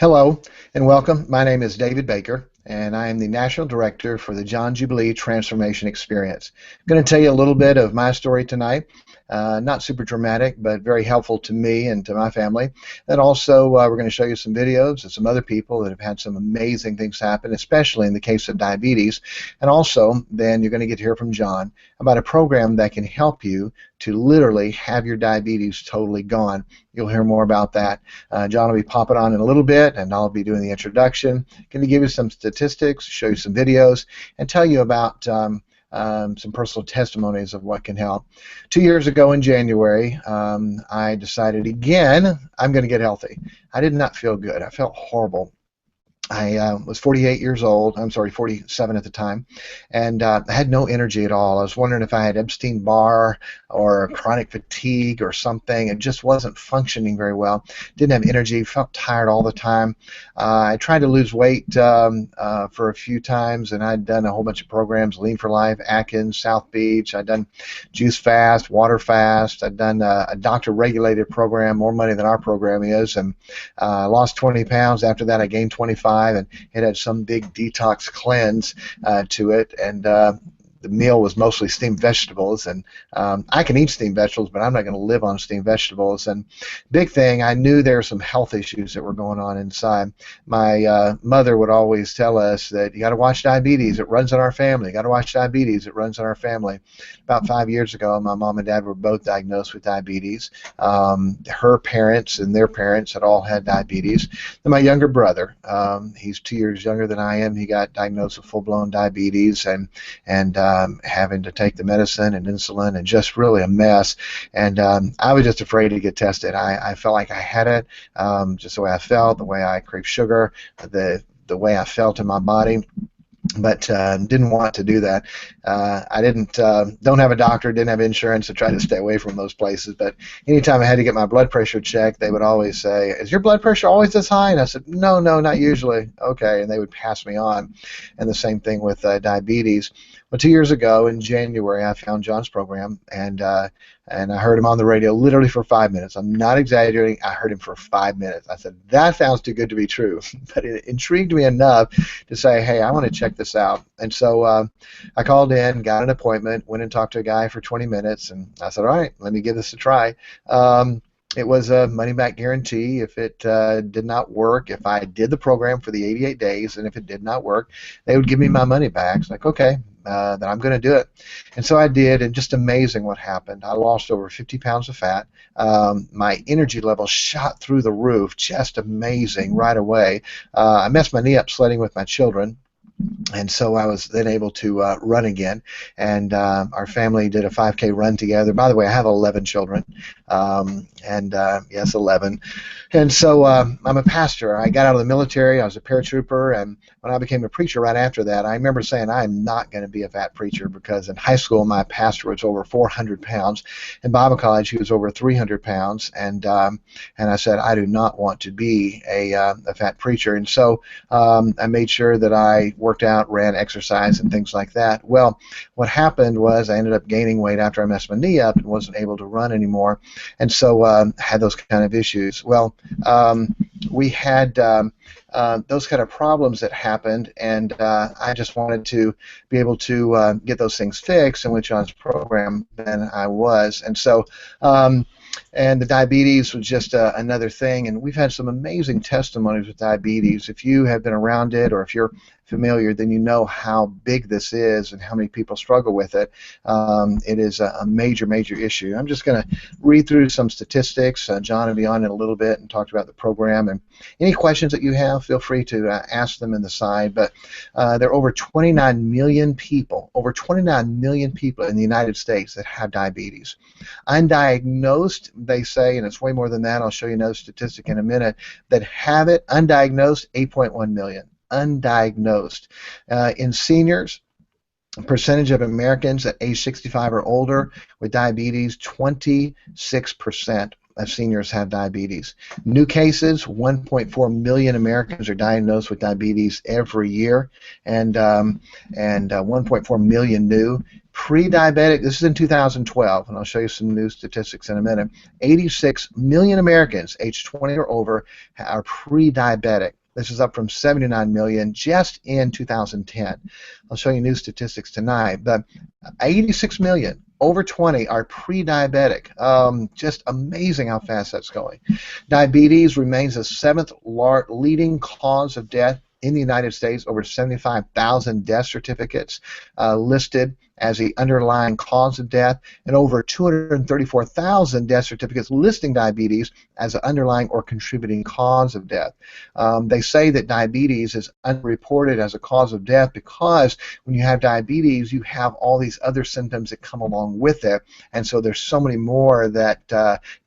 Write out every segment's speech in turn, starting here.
Hello and welcome. My name is David Baker, and I am the National Director for the John Jubilee Transformation Experience. I'm going to tell you a little bit of my story tonight. Not super dramatic, but very helpful to me and to my family. And also, we're going to show you some videos of some other people that have had some amazing things happen, especially in the case of diabetes. And also, then you're going to get to hear from John about a program that can help you to literally have your diabetes totally gone. You'll hear more about that. John will be popping on in a little bit, and I'll be doing the introduction. Going to give you some statistics, show you some videos, and tell you about some personal testimonies of what can help. 2 years ago in January, I decided again I'm going to get healthy. I did not feel good. I felt horrible. I was 48 years old. I'm sorry, 47 at the time, and I had no energy at all. I was wondering if I had Epstein-Barr or chronic fatigue or something. It just wasn't functioning very well. Didn't have energy. Felt tired all the time. I tried to lose weight for a few times, and I'd done a whole bunch of programs: Lean for Life, Atkins, South Beach. I'd done Juice Fast, Water Fast. I'd done a doctor-regulated program, more money than our program is, and I lost 20 pounds. After that, I gained 25. And it had some big detox cleanse to it, and the meal was mostly steamed vegetables, and I can eat steamed vegetables, but I'm not going to live on steamed vegetables. And big thing, I knew there were some health issues that were going on inside. My mother would always tell us that you got to watch diabetes, it runs in our family. You got to watch diabetes, it runs in our family. About 5 years ago, my mom and dad were both diagnosed with diabetes. Her parents and their parents had all had diabetes. And my younger brother, he's 2 years younger than I am, he got diagnosed with full-blown diabetes, and having to take the medicine and insulin, and just really a mess. And I was just afraid to get tested. I felt like I had it, just the way I felt, the way I crave sugar, the way I felt in my body, but didn't want to do that. I don't have a doctor, didn't have insurance, so tried to stay away from those places. But anytime I had to get my blood pressure checked, they would always say, "Is your blood pressure always this high?" And I said, "No, not usually." Okay, and they would pass me on. And the same thing with diabetes. Well, 2 years ago in January, I found John's program, and I heard him on the radio literally for 5 minutes. I'm not exaggerating. I heard him for 5 minutes. I said, that sounds too good to be true. But it intrigued me enough to say, hey, I want to check this out. And so I called in, got an appointment, went and talked to a guy for 20 minutes, and I said, all right, let me give this a try. It was a money-back guarantee if it did not work. If I did the program for the 88 days, and if it did not work, they would give me my money back. It's like, okay, then I'm going to do it. And so I did, and just amazing what happened. I lost over 50 pounds of fat. My energy level shot through the roof, just amazing right away. I messed my knee up sledding with my children. And so I was then able to run again, and our family did a 5K run together. By the way, I have 11 children, yes, 11. And so I'm a pastor. I got out of the military. I was a paratrooper, and when I became a preacher right after that, I remember saying I'm not going to be a fat preacher, because in high school my pastor was over 400 pounds. In Bible college he was over 300 pounds, and I said I do not want to be a fat preacher. And so I made sure that I worked out, ran, exercise, and things like that. Well, what happened was I ended up gaining weight after I messed my knee up and wasn't able to run anymore, and so had those kind of issues. Well, we had those kind of problems that happened, and I just wanted to be able to get those things fixed, and with John's program, then I was. And so and the diabetes was just another thing, and we've had some amazing testimonies with diabetes. If you have been around it, or if you're familiar, then you know how big this is and how many people struggle with it. It is a major issue. I'm just going to read through some statistics. John will be on in a little bit and talk about the program, and any questions that you have, feel free to ask them in the side. But there are over 29 million people, in the United States that have diabetes. Undiagnosed, they say, and it's way more than that, I'll show you another statistic in a minute, that have it undiagnosed, 8.1 million. Undiagnosed. In seniors, percentage of Americans at age 65 or older with diabetes, 26% of seniors have diabetes. New cases, 1.4 million Americans are diagnosed with diabetes every year, and 1.4 million new. Pre-diabetic, this is in 2012, and I'll show you some new statistics in a minute. 86 million Americans aged 20 or over are pre-diabetic. This is up from 79 million just in 2010. I'll show you new statistics tonight, but 86 million over 20 are pre-diabetic. Just amazing how fast that's going. Diabetes remains the seventh leading cause of death in the United States. Over 75,000 death certificates listed as the underlying cause of death, and over 234,000 death certificates listing diabetes as an underlying or contributing cause of death. They say that diabetes is unreported as a cause of death because when you have diabetes, you have all these other symptoms that come along with it, and so there's so many more that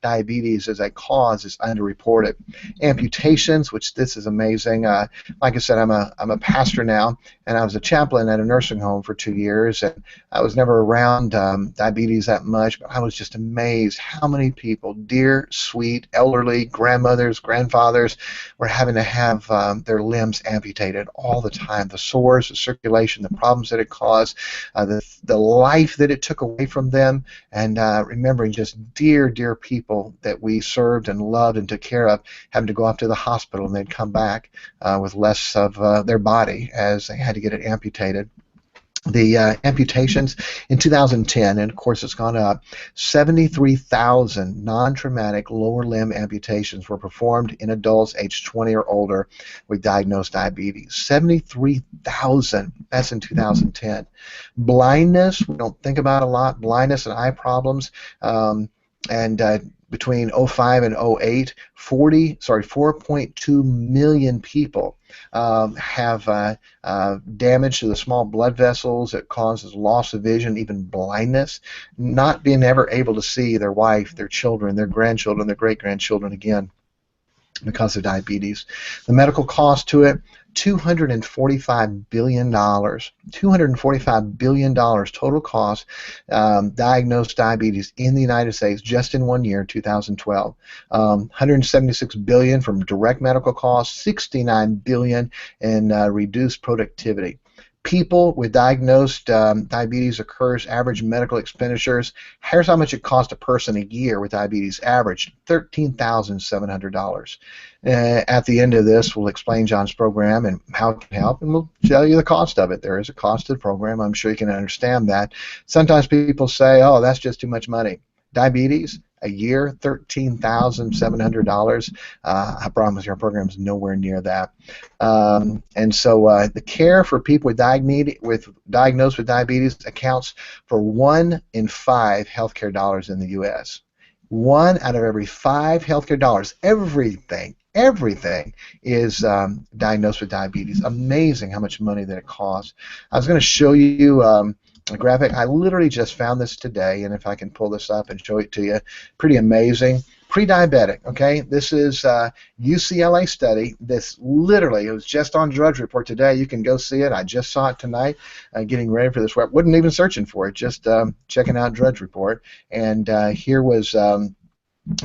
diabetes as a cause is underreported. Amputations, which this is amazing. Like I said, I'm a pastor now, and I was a chaplain at a nursing home for 2 years, and I was never around diabetes that much, but I was just amazed how many people, dear, sweet, elderly, grandmothers, grandfathers, were having to have their limbs amputated all the time. The sores, the circulation, the problems that it caused, the life that it took away from them, and remembering just dear, dear people that we served and loved and took care of, having to go off to the hospital, and they'd come back with less of their body as they had to get it amputated. The amputations in 2010, and of course it's gone up, 73,000 non-traumatic lower limb amputations were performed in adults aged 20 or older with diagnosed diabetes. 73,000, that's in 2010. Blindness, we don't think about a lot, blindness and eye problems, and between 05 and 08, 4.2 million people have damage to the small blood vessels that causes loss of vision, even blindness, not being ever able to see their wife, their children, their grandchildren, their great-grandchildren again because of diabetes. The medical cost to it, $245 billion. $245 billion total cost, diagnosed diabetes in the United States just in 1 year, 2012. $176 billion from direct medical costs, $69 billion in reduced productivity. People with diagnosed diabetes occurs average medical expenditures. Here's how much it costs a person a year with diabetes. Average $13,700. At the end of this, we'll explain John's program and how it can help, and we'll tell you the cost of it. There is a cost to the program. I'm sure you can understand that. Sometimes people say, "Oh, that's just too much money." Diabetes, a year, $13,700. I promise your program is nowhere near that. And so the care for people diagnosed with diabetes accounts for 1 in 5 healthcare dollars in the U.S. 1 out of every 5 healthcare dollars, everything is diagnosed with diabetes. Amazing how much money that it costs. I was going to show you a graphic. I literally just found this today, and if I can pull this up and show it to you, pretty amazing. Pre-diabetic, okay? This is a UCLA study. This literally, it was just on Drudge Report today. You can go see it. I just saw it tonight, getting ready for this web. Wasn't even searching for it, just checking out Drudge Report. And here was the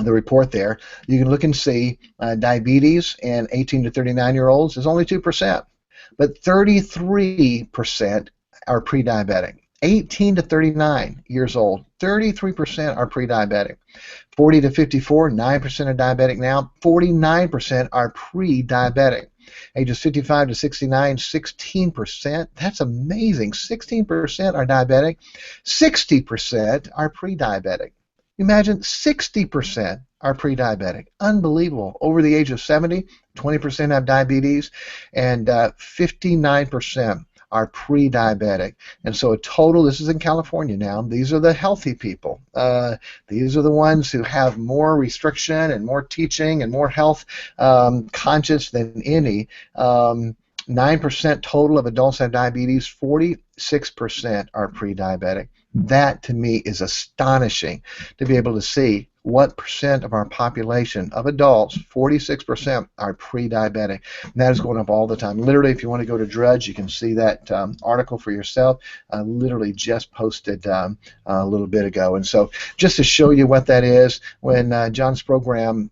report there. You can look and see diabetes in 18 to 39-year-olds is only 2%, but 33% are pre-diabetic. 18 to 39 years old, 33% are pre-diabetic. 40 to 54, 9% are diabetic now. 49% are pre-diabetic. Ages 55 to 69, 16%. That's amazing. 16% are diabetic. 60% are pre-diabetic. Imagine 60% are pre-diabetic. Unbelievable. Over the age of 70, 20% have diabetes, and 59% are pre-diabetic. And so a total, this is in California now, these are the healthy people. These are the ones who have more restriction and more teaching and more health conscious than any. 9% total of adults have diabetes, 46% are pre-diabetic. That, to me, is astonishing to be able to see what percent of our population of adults, 46%, are pre-diabetic. And that is going up all the time. Literally, if you want to go to Drudge, you can see that article for yourself. Literally just posted a little bit ago. And so just to show you what that is, when John's program,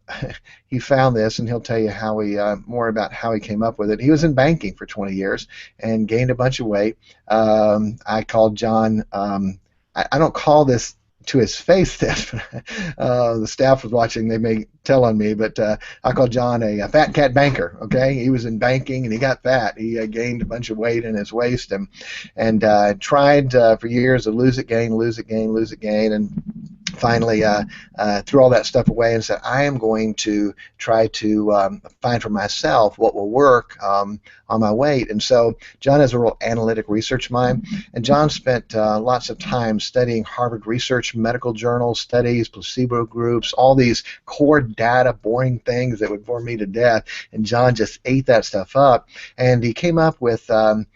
he found this, and he'll tell you how he more about how he came up with it. He was in banking for 20 years and gained a bunch of weight. I called John, I don't call this to his face this. The staff was watching, they may tell on me, but I call John a fat cat banker. Okay, he was in banking and he got fat. He gained a bunch of weight in his waist, and tried for years to lose it, gain, lose it, gain, lose it, gain, and finally threw all that stuff away and said, I am going to try to find for myself what will work on my weight. And so John has a real analytic research mind, and John spent lots of time studying Harvard research, medical journal studies, placebo groups, all these core data, boring things that would bore me to death, and John just ate that stuff up, and he came up with 10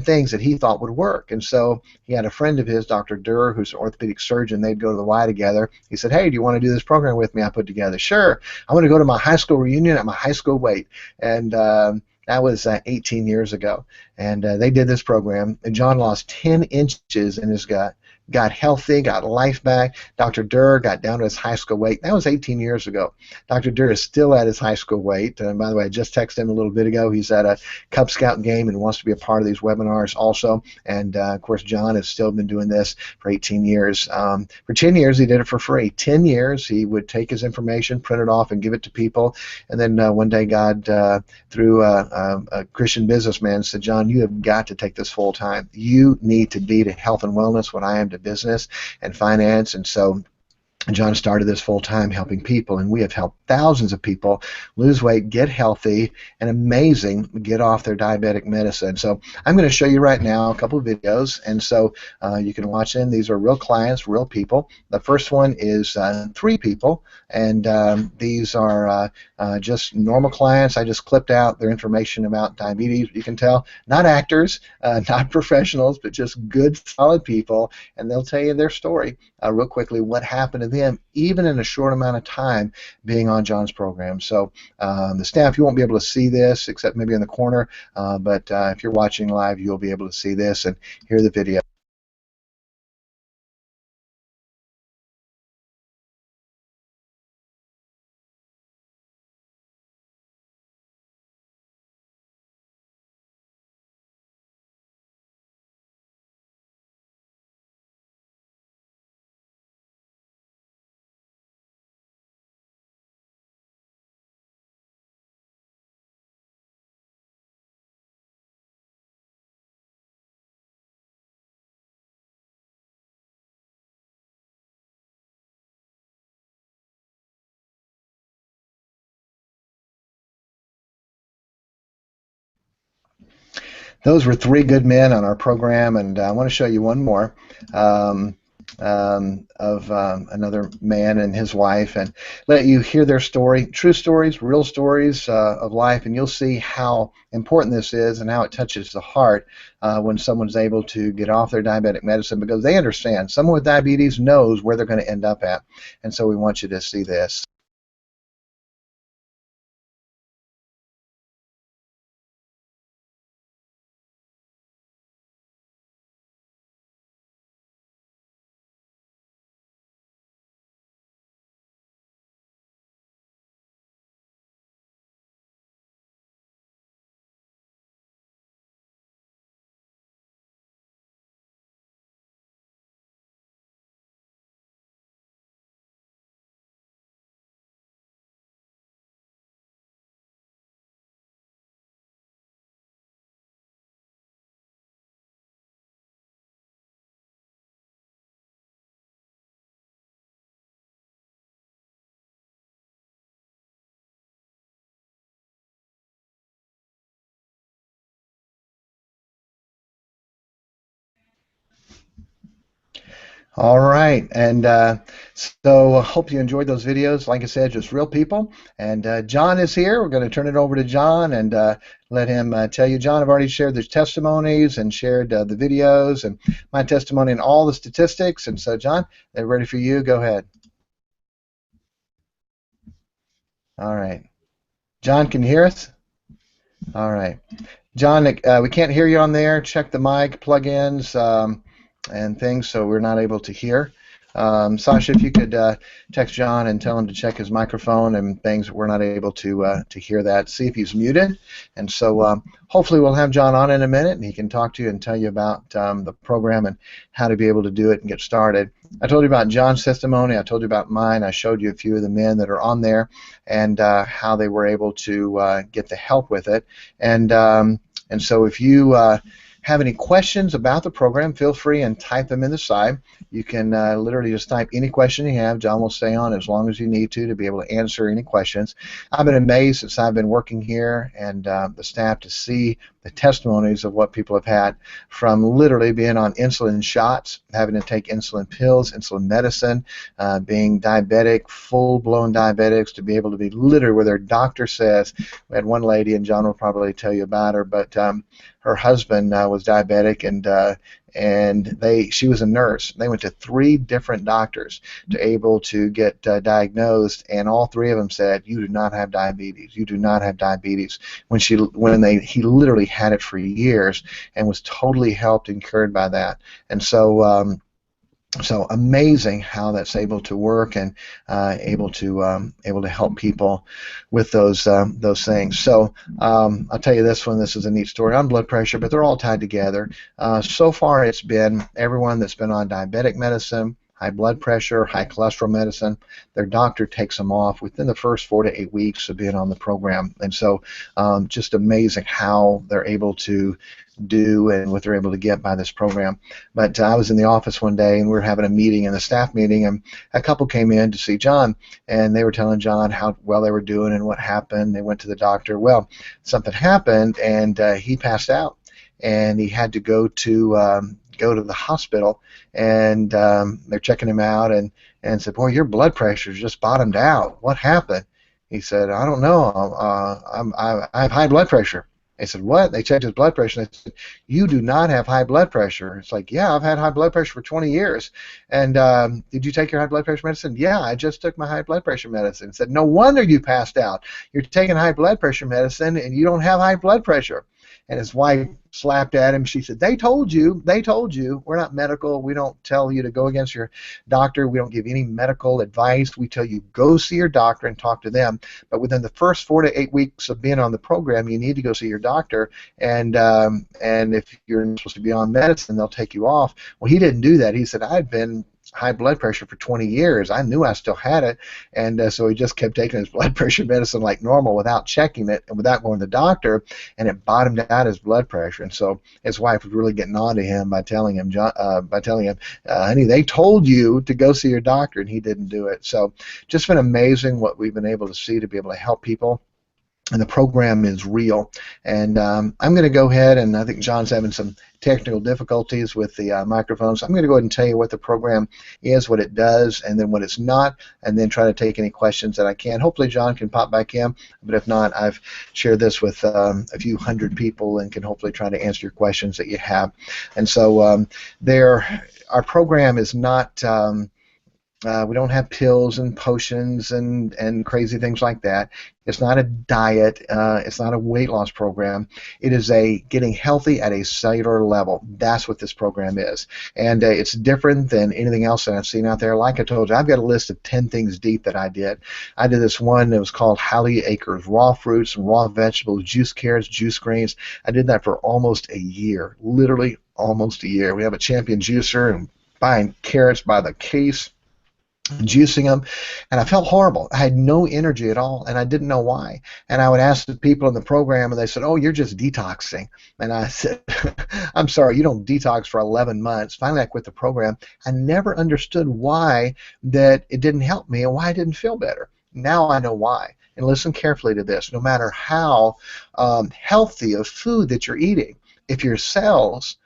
things that he thought would work. And so he had a friend of his, Dr. Durr, who's an orthopedic surgeon. They'd go to the Y together. He said, hey, do you want to do this program with me I put together? Sure. I want to go to my high school reunion at my high school weight. And that was 18 years ago. And they did this program, and John lost 10 inches in his gut, got healthy, got life back. Dr. Durr got down to his high school weight. That was 18 years ago. Dr. Durr is still at his high school weight. And by the way, I just texted him a little bit ago. He's at a Cub Scout game and wants to be a part of these webinars also. And of course, John has still been doing this for 18 years. For 10 years, he did it for free. 10 years, he would take his information, print it off, and give it to people. And then one day, God, through a Christian businessman, said, John, you have got to take this full time. You need to be to health and wellness what I am to business and finance. And so John started this full-time helping people, and we have helped thousands of people lose weight, get healthy, and amazing, get off their diabetic medicine. So I'm going to show you right now a couple of videos, and so you can watch them. These are real clients, real people. The first one is 3 people, and these are just normal clients. I just clipped out their information about diabetes. You can tell, not actors, not professionals, but just good, solid people, and they'll tell you their story real quickly, what happened to them, even in a short amount of time being on John's program. So the staff, you won't be able to see this except maybe in the corner, but if you're watching live, you'll be able to see this and hear the video. Those were 3 good men on our program, and I want to show you one more of another man and his wife, and let you hear their story, true stories, real stories of life, and you'll see how important this is and how it touches the heart when someone's able to get off their diabetic medicine, because they understand. Someone with diabetes knows where they're going to end up at, and so we want you to see this. All right, and so I hope you enjoyed those videos. Like I said, just real people. And John is here. We're going to turn it over to John and let him tell you. John, I've already shared the testimonies and shared the videos and my testimony and all the statistics. And so, John, they're ready for you. Go ahead. All right. John, can you hear us? All right. John, we can't hear you on there. Check the mic plugins and things, so we're not able to hear. Sasha, if you could text John and tell him to check his microphone and things, we're not able to hear that. See if he's muted. And so hopefully we'll have John on in a minute, and he can talk to you and tell you about the program and how to be able to do it and get started. I told you about John's testimony. I told you about mine. I showed you a few of the men that are on there and how they were able to get the help with it. And so if you have any questions about the program, feel free and type them in the side. You can literally just type any question you have. John will stay on as long as you need to be able to answer any questions. I've been amazed since I've been working here and the staff to see the testimonies of what people have had from literally being on insulin shots, having to take insulin pills, insulin medicine, being diabetic, full-blown diabetics, to be able to be literally where their doctor says. We had one lady, and John will probably tell you about her, but her husband was diabetic, and she was a nurse. They went to 3 different doctors to able to get diagnosed, and all 3 of them said, "You do not have diabetes. You do not have diabetes." He literally had it for years and was totally helped and cured by that. And so so amazing how that's able to work and able to help people with those things. So I'll tell you this one. This is a neat story on blood pressure, but they're all tied together. So far, it's been everyone that's been on diabetic medicine, high blood pressure, high cholesterol medicine. Their doctor takes them off within the first 4 to 8 weeks of being on the program. And so just amazing how they're able to do and what they're able to get by this program. But I was in the office one day and we were having a meeting, in the staff meeting, and a couple came in to see John, and they were telling John how well they were doing and what happened. They went to the doctor. Well, something happened, and he passed out, and he had to go to the hospital, and they're checking him out and said, "Boy, your blood pressure's just bottomed out. What happened?" He said, "I don't know. I have high blood pressure." They said, "What?" They checked his blood pressure, and they said, "You do not have high blood pressure." It's like, "Yeah, I've had high blood pressure for 20 years. And did you take your high blood pressure medicine?" "Yeah, I just took my high blood pressure medicine." He said, "No wonder you passed out. You're taking high blood pressure medicine, and you don't have high blood pressure." And his wife slapped at him. She said, "They told you. They told you. We're not medical. We don't tell you to go against your doctor. We don't give any medical advice. We tell you go see your doctor and talk to them. But within the first 4 to 8 weeks of being on the program, you need to go see your doctor. And if you're supposed to be on medicine, they'll take you off." Well, he didn't do that. He said, "I'd been high blood pressure for 20 years. I knew I still had it." And so he just kept taking his blood pressure medicine like normal without checking it and without going to the doctor, and it bottomed out his blood pressure. And so his wife was really getting on to him by telling him, "Honey, they told you to go see your doctor," and he didn't do it. So just been amazing what we've been able to see to be able to help people. And the program is real. And I'm going to go ahead, and I think John's having some technical difficulties with the microphone, so I'm going to go ahead and tell you what the program is, what it does, and then what it's not, and then try to take any questions that I can. Hopefully John can pop back in, but if not, I've shared this with a few hundred people and can hopefully try to answer your questions that you have. And so our program is not... we don't have pills and potions and crazy things like that. It's not a diet. It's not a weight loss program. It is a getting healthy at a cellular level. That's what this program is. And it's different than anything else that I've seen out there. Like I told you, I've got a list of 10 things deep that I did. I did this one that was called Holly Acres, raw fruits and raw vegetables, juice carrots, juice greens. I did that for almost a year, literally almost a year. We have a champion juicer and buying carrots by the case, juicing them, and I felt horrible. I had no energy at all, and I didn't know why. And I would ask the people in the program, and they said, "Oh, you're just detoxing." And I said, "I'm sorry, you don't detox for 11 months. Finally, I quit the program. I never understood why that it didn't help me and why I didn't feel better. Now I know why. And listen carefully to this. No matter how healthy of food that you're eating, if your cells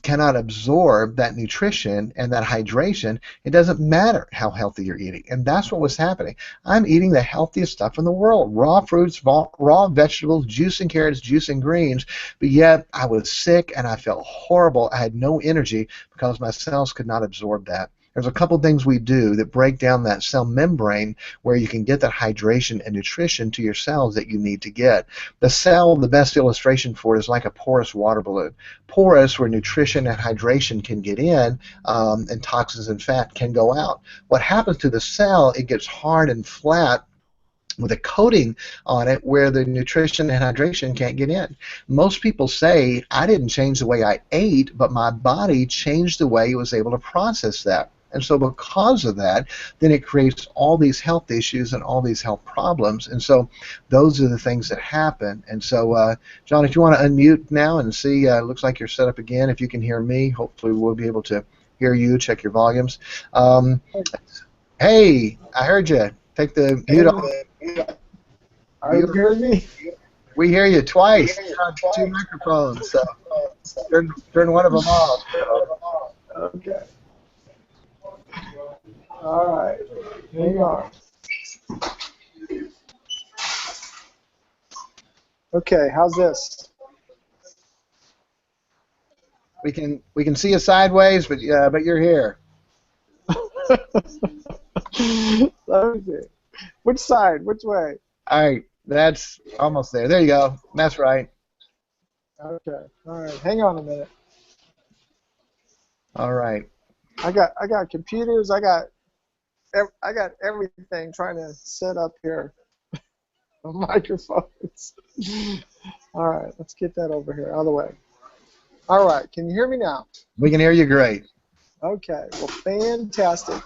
cannot absorb that nutrition and that hydration, it doesn't matter how healthy you're eating." And that's what was happening. I'm eating the healthiest stuff in the world, raw fruits, raw vegetables, juicing carrots, juicing greens, but yet I was sick and I felt horrible. I had no energy because my cells could not absorb that. there's a couple things we do that break down that cell membrane where you can get that hydration and nutrition to your cells that you need to get. The cell, the best illustration for it is like a porous water balloon. Porous, where nutrition and hydration can get in, and toxins and fat can go out. What happens to the cell, it gets hard and flat with a coating on it where the nutrition and hydration can't get in. Most people say, I didn't change the way I ate, but my body changed the way it was able to process that. And so because of that, then it creates all these health issues and all these health problems. And so those are the things that happen. And so, John, if you want to unmute now and see, looks like you're set up again. If you can hear me, hopefully we'll be able to hear you. Check your volumes. Hey, I heard you. Take the mute off. Are you hearing me? We hear you twice. Two microphones. So turn one of them off. Okay. All right. Hang on. Okay. How's this? We can see you sideways, but you're here. Let me see. Which side? Which way? All right. That's almost there. There you go. That's right. Okay. All right. Hang on a minute. All right. I got computers. I got everything trying to set up here. Microphones. All right. Let's get that over here out of the way. All right. Can you hear me now? We can hear you great. Okay. Well, fantastic.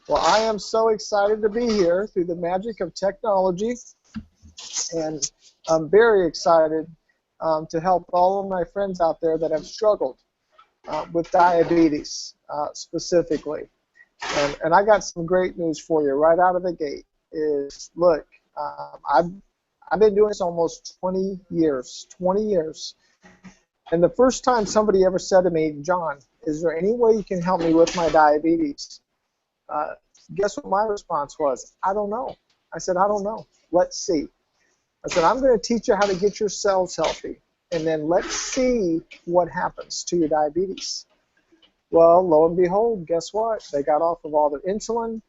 Well, I am so excited to be here through the magic of technology, and I'm very excited to help all of my friends out there that have struggled with diabetes specifically. And I got some great news for you right out of the gate. Is look, I've been doing this almost 20 years. 20 years. And the first time somebody ever said to me, John, is there any way you can help me with my diabetes? Guess what my response was? I don't know. I said, I don't know. Let's see. I said, I'm going to teach you how to get your cells healthy, and then let's see what happens to your diabetes. Well, lo and behold, guess what? They got off of all their insulin.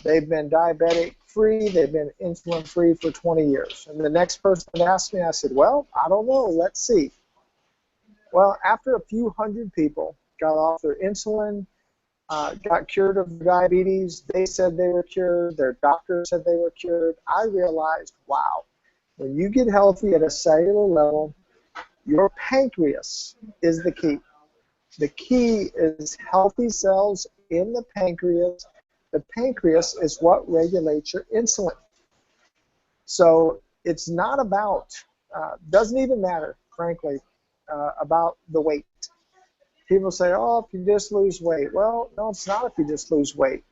They've been diabetic-free. They've been insulin-free for 20 years. And the next person asked me, I said, well, I don't know. Let's see. Well, after a few hundred people got off their insulin, got cured of diabetes, they said they were cured, their doctor said they were cured, I realized, wow, when you get healthy at a cellular level, your pancreas is the key. The key is healthy cells in the pancreas. The pancreas is what regulates your insulin. So it's not about, doesn't even matter, frankly, about the weight. People say, oh, if you just lose weight. Well, no, it's not if you just lose weight.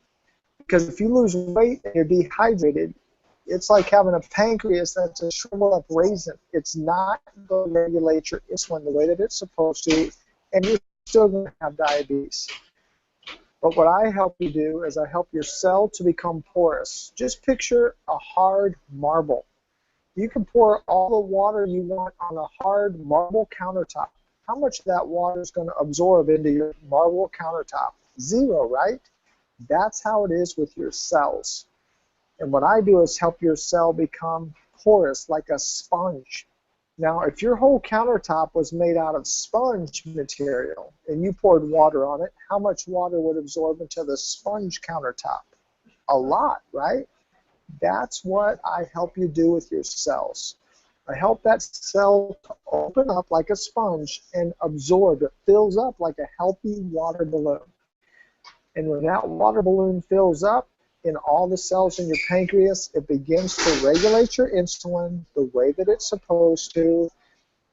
Because if you lose weight and you're dehydrated, it's like having a pancreas that's a shriveled up raisin. It's not going to regulate your insulin the way that it's supposed to, and you're still going to have diabetes. But what I help you do is I help your cell to become porous. Just picture a hard marble. You can pour all the water you want on a hard marble countertop. How much of that water is going to absorb into your marble countertop? Zero, right? That's how it is with your cells. And what I do is help your cell become porous, like a sponge. Now, if your whole countertop was made out of sponge material and you poured water on it, how much water would absorb into the sponge countertop? A lot, right? That's what I help you do with your cells. I help that cell to open up like a sponge and absorb. It fills up like a healthy water balloon. And when that water balloon fills up in all the cells in your pancreas, it begins to regulate your insulin the way that it's supposed to.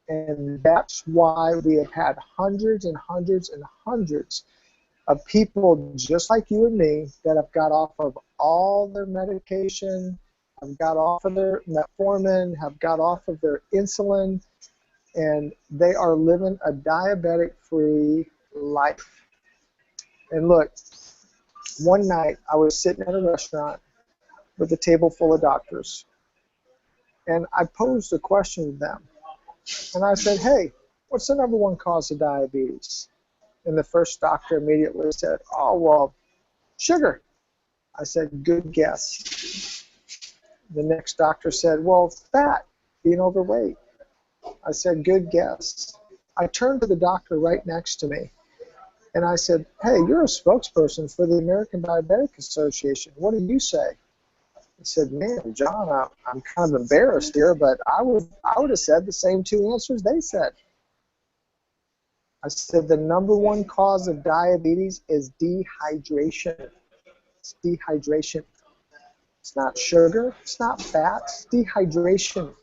And that's why we have had hundreds and hundreds and hundreds of people just like you and me that have got off of all their medication, have got off of their metformin, have got off of their insulin, and they are living a diabetic-free life. And look, one night I was sitting at a restaurant with a table full of doctors, and I posed a question to them. And I said, hey, what's the #1 cause of diabetes? And the first doctor immediately said, oh, well, sugar. I said, good guess. The next doctor said, well, fat, being overweight. I said, good guess. I turned to the doctor right next to me, and I said, hey, you're a spokesperson for the American Diabetic Association. What do you say? He said, man, John, I'm kind of embarrassed here, but I would have said the same two answers they said. I said, the number one cause of diabetes is dehydration. It's dehydration. It's not sugar. It's not fat. It's dehydration.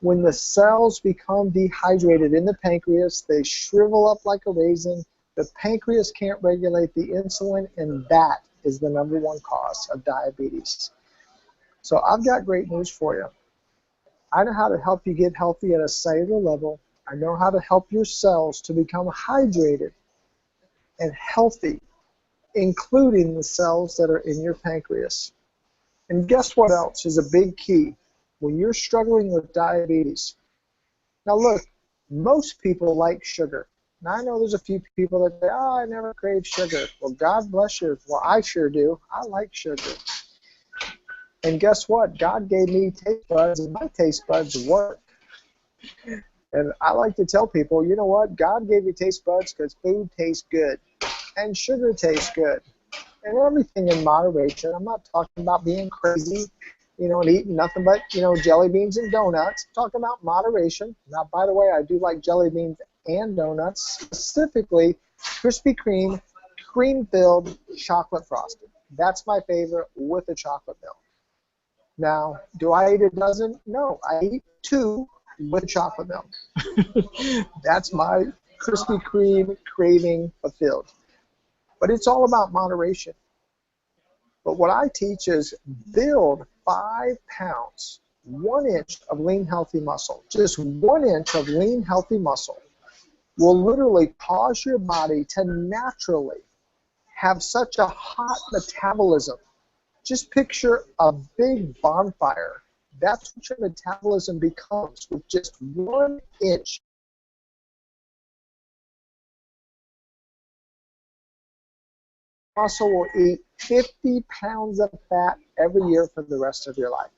When the cells become dehydrated in the pancreas, they shrivel up like a raisin. The pancreas can't regulate the insulin, and that is the number one cause of diabetes. So I've got great news for you. I know how to help you get healthy at a cellular level. I know how to help your cells to become hydrated and healthy, including the cells that are in your pancreas. And guess what else is a big key when you're struggling with diabetes? Now look, most people like sugar. Now I know there's a few people that say, oh, I never crave sugar. Well, God bless you. Well, I sure do. I like sugar. And guess what? God gave me taste buds, and my taste buds work. And I like to tell people, you know what? God gave you taste buds because food tastes good, and sugar tastes good, and everything in moderation. I'm not talking about being crazy, and eating nothing but, jelly beans and donuts. I'm talking about moderation. Now, by the way, I do like jelly beans and donuts, specifically Krispy Kreme, cream-filled chocolate frosting. That's my favorite with a chocolate milk. Now, do I eat a dozen? No, I eat 2 with chocolate milk. That's my Krispy Kreme craving fulfilled. But it's all about moderation. But what I teach is build 5 pounds, 1 inch of lean, healthy muscle. Just 1 inch of lean, healthy muscle will literally cause your body to naturally have such a hot metabolism. Just picture a big bonfire. That's what your metabolism becomes with just 1 inch. Muscle will eat 50 pounds of fat every year for the rest of your life.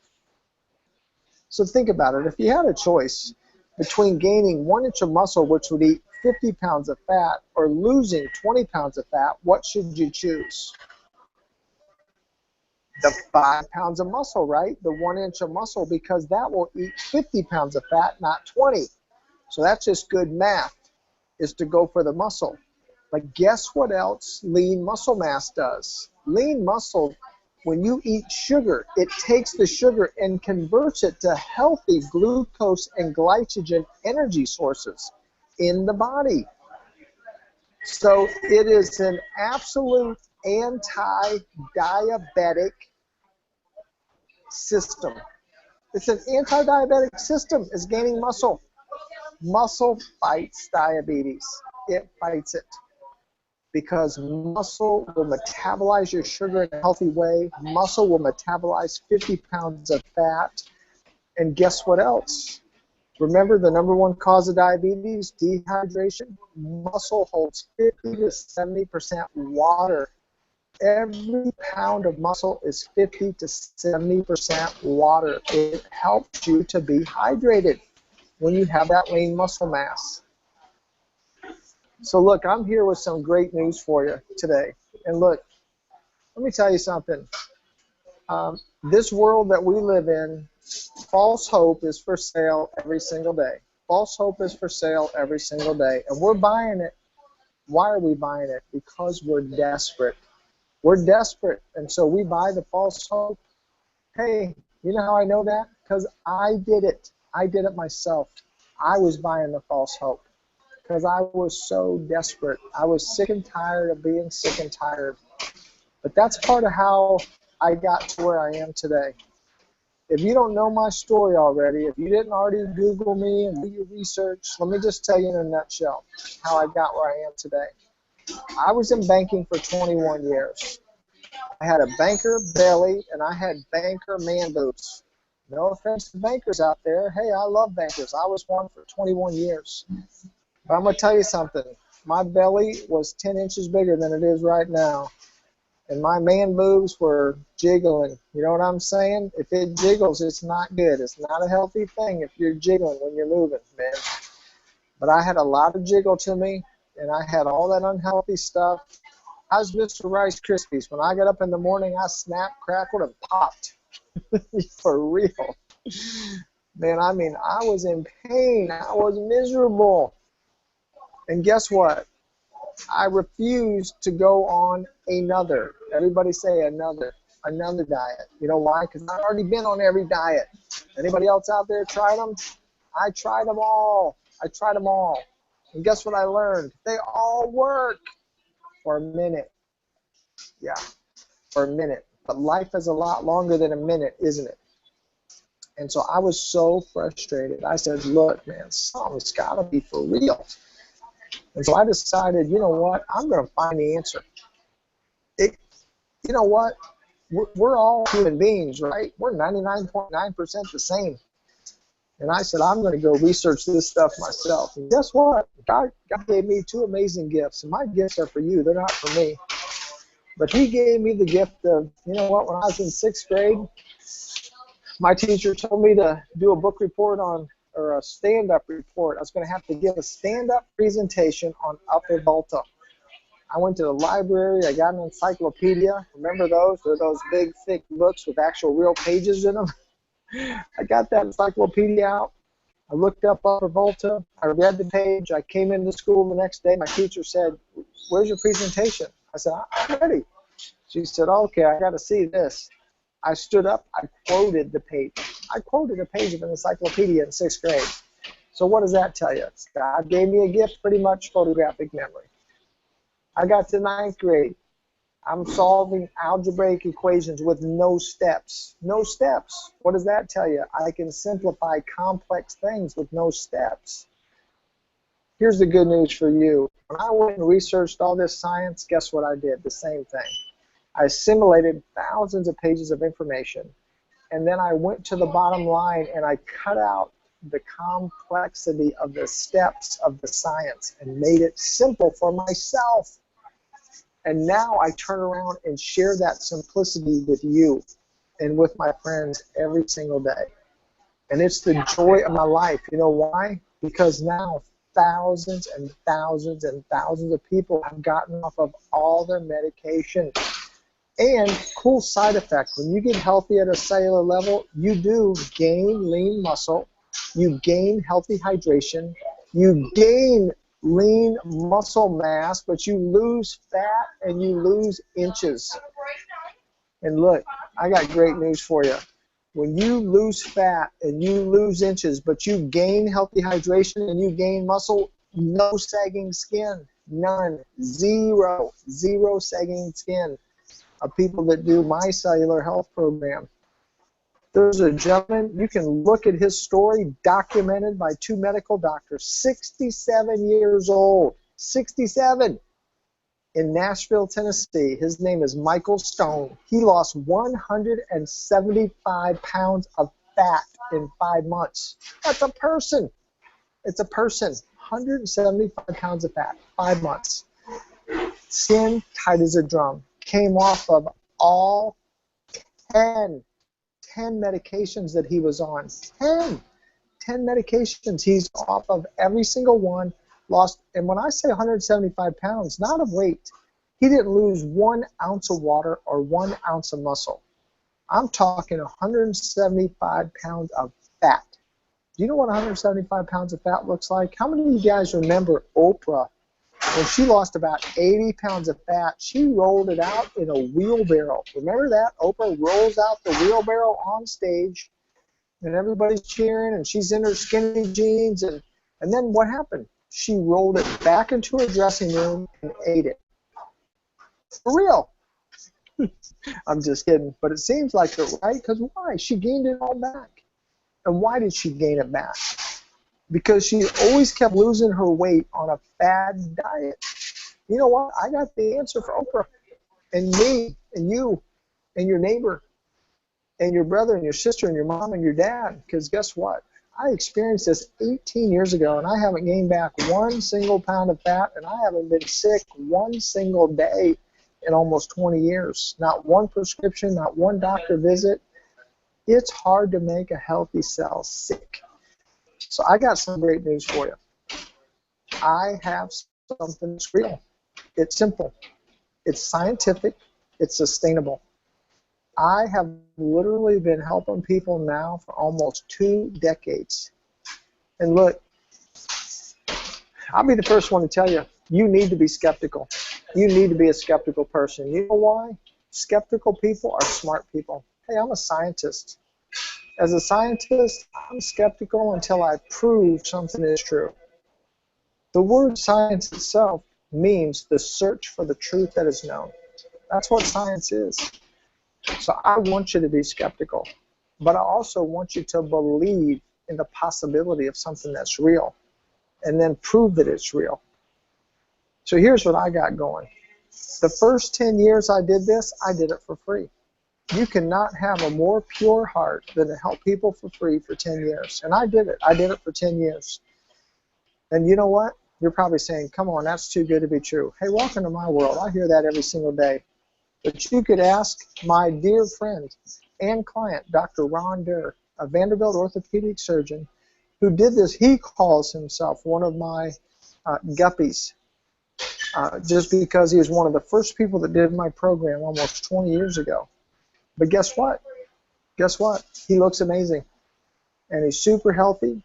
So think about it. If you had a choice between gaining 1 inch of muscle, which would eat 50 pounds of fat, or losing 20 pounds of fat, what should you choose? The 5 pounds of muscle, right? The 1 inch of muscle, because that will eat 50 pounds of fat, not 20. So that's just good math, is to go for the muscle. But guess what else lean muscle mass does? Lean muscle, when you eat sugar, it takes the sugar and converts it to healthy glucose and glycogen energy sources in the body. So it is an absolute anti-diabetic system. It's an anti-diabetic system. It's gaining muscle. Muscle fights diabetes. It fights it. Because muscle will metabolize your sugar in a healthy way. Muscle will metabolize 50 pounds of fat. And guess what else? Remember the number one cause of diabetes, dehydration? Muscle holds 50 to 70% water. Every pound of muscle is 50 to 70% water. It helps you to be hydrated when you have that lean muscle mass. So look, I'm here with some great news for you today. And look, let me tell you something. This world that we live in, false hope is for sale every single day. False hope is for sale every single day. And we're buying it. Why are we buying it? Because we're desperate. We're desperate. And so we buy the false hope. Hey, you know how I know that? Because I did it. I did it myself. I was buying the false hope. Because I was so desperate. I was sick and tired of being sick and tired. But that's part of how I got to where I am today. If you don't know my story already, if you didn't already Google me and do your research, let me just tell you in a nutshell how I got where I am today. I was in banking for 21 years. I had a banker belly and I had banker man boobs. No offense to bankers out there. Hey, I love bankers. I was one for 21 years. But I'm going to tell you something. My belly was 10 inches bigger than it is right now. And my man boobs were jiggling. You know what I'm saying? If it jiggles, it's not good. It's not a healthy thing if you're jiggling when you're moving, man. But I had a lot of jiggle to me, and I had all that unhealthy stuff. I was Mr. Rice Krispies. When I got up in the morning, I snapped, crackled, and popped. For real. Man, I mean, I was in pain. I was miserable. And guess what? I refused to go on another. Everybody say another diet. You know why? Because I've already been on every diet. Anybody else out there tried them? I tried them all. I tried them all. And guess what I learned? They all work for a minute. Yeah, for a minute. But life is a lot longer than a minute, isn't it? And so I was so frustrated. I said, look, man, something's got to be for real. And so I decided, you know what? I'm going to find the answer. You know what? We're all human beings, right? We're 99.9% the same. And I said, I'm going to go research this stuff myself. And guess what? God gave me two amazing gifts. And my gifts are for you. They're not for me. But he gave me the gift of, you know what, when I was in 6th grade, my teacher told me to do a book report on, or a stand-up report. I was going to have to give a stand-up presentation on Upper Volta. I went to the library. I got an encyclopedia. Remember those? They're those big, thick books with actual real pages in them. I got that encyclopedia out. I looked up Upper Volta. I read the page. I came into school the next day. My teacher said, where's your presentation? I said, I'm ready. She said, okay, I got to see this. I stood up. I quoted the page. I quoted a page of an encyclopedia in 6th grade. So what does that tell you? God gave me a gift, pretty much photographic memory. I got to 9th grade. I'm solving algebraic equations with no steps. No steps. What does that tell you? I can simplify complex things with no steps. Here's the good news for you. When I went and researched all this science, guess what I did? The same thing. I assimilated thousands of pages of information, and then I went to the bottom line and I cut out the complexity of the steps of the science and made it simple for myself. And now I turn around and share that simplicity with you and with my friends every single day. And it's the joy of my life. You know why? Because now thousands and thousands and thousands of people have gotten off of all their medication. And cool side effect, when you get healthy at a cellular level, you do gain lean muscle, you gain healthy hydration, you gain lean muscle mass, but you lose fat and you lose inches. And look, I got great news for you. When you lose fat and you lose inches, but you gain healthy hydration and you gain muscle, no sagging skin, none, zero sagging skin of people that do my cellular health program. There's a gentleman, you can look at his story, documented by 2 medical doctors, 67 years old, 67, in Nashville, Tennessee. His name is Michael Stone. He lost 175 pounds of fat in 5 months. That's a person. It's a person. 175 pounds of fat, 5 months. Skin tight as a drum. Came off of all 10 medications that he was on. 10 medications. He's off of every single one. Lost, and when I say 175 pounds, not of weight, he didn't lose 1 ounce of water or 1 ounce of muscle. I'm talking 175 pounds of fat. Do you know what 175 pounds of fat looks like? How many of you guys remember Oprah? When she lost about 80 pounds of fat, she rolled it out in a wheelbarrow. Remember that? Oprah rolls out the wheelbarrow on stage, and everybody's cheering, and she's in her skinny jeans. And then what happened? She rolled it back into her dressing room and ate it. For real. I'm just kidding. But it seems like it, right? Because why? She gained it all back. And why did she gain it back? Because she always kept losing her weight on a fad diet. You know what? I got the answer for Oprah, and me, and you, and your neighbor, and your brother, and your sister, and your mom, and your dad. Because guess what? I experienced this 18 years ago, and I haven't gained back 1 single pound of fat, and I haven't been sick 1 single day in almost 20 years. Not one prescription, not one doctor visit. It's hard to make a healthy cell sick. So I got some great news for you. I have something that's real. It's simple. It's scientific. It's sustainable. I have literally been helping people now for almost 2 decades. And look, I'll be the first one to tell you, you need to be skeptical. You need to be a skeptical person. You know why? Skeptical people are smart people. Hey, I'm a scientist. As a scientist, I'm skeptical until I prove something is true. The word science itself means the search for the truth that is known. That's what science is. So I want you to be skeptical, but I also want you to believe in the possibility of something that's real and then prove that it's real. So here's what I got going. The first 10 years I did this, I did it for free. You cannot have a more pure heart than to help people for free for 10 years. And I did it. I did it for 10 years. And you know what? You're probably saying, come on, that's too good to be true. Hey, welcome to my world. I hear that every single day. But you could ask my dear friend and client, Dr. Ron Durr, a Vanderbilt orthopedic surgeon, who did this. He calls himself one of my guppies, just because he was one of the first people that did my program almost 20 years ago. But guess what? Guess what? He looks amazing, and he's super healthy,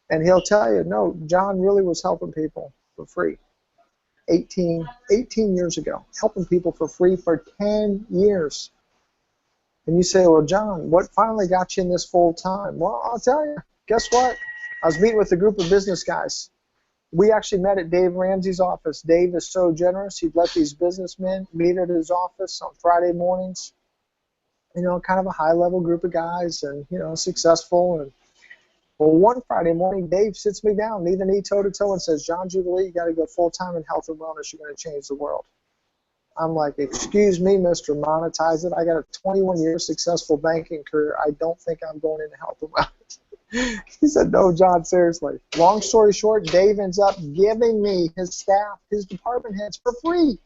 and he'll tell you, no, John really was helping people for free 18 years ago, helping people for free for 10 years. And you say, well, John, what finally got you in this full time? Well, I'll tell you. Guess what? I was meeting with a group of business guys. We actually met at Dave Ramsey's office. Dave is so generous. He'd let these businessmen meet at his office on Friday mornings. You know, kind of a high-level group of guys and, you know, successful. And well, one Friday morning, Dave sits me down, knee to knee, toe to toe, and says, John Jubilee, you got to go full-time in health and wellness. You're going to change the world. I'm like, excuse me, Mr. Monetize It. I got a 21-year successful banking career. I don't think I'm going into health and wellness. He said, no, John, seriously. Long story short, Dave ends up giving me his staff, his department heads for free.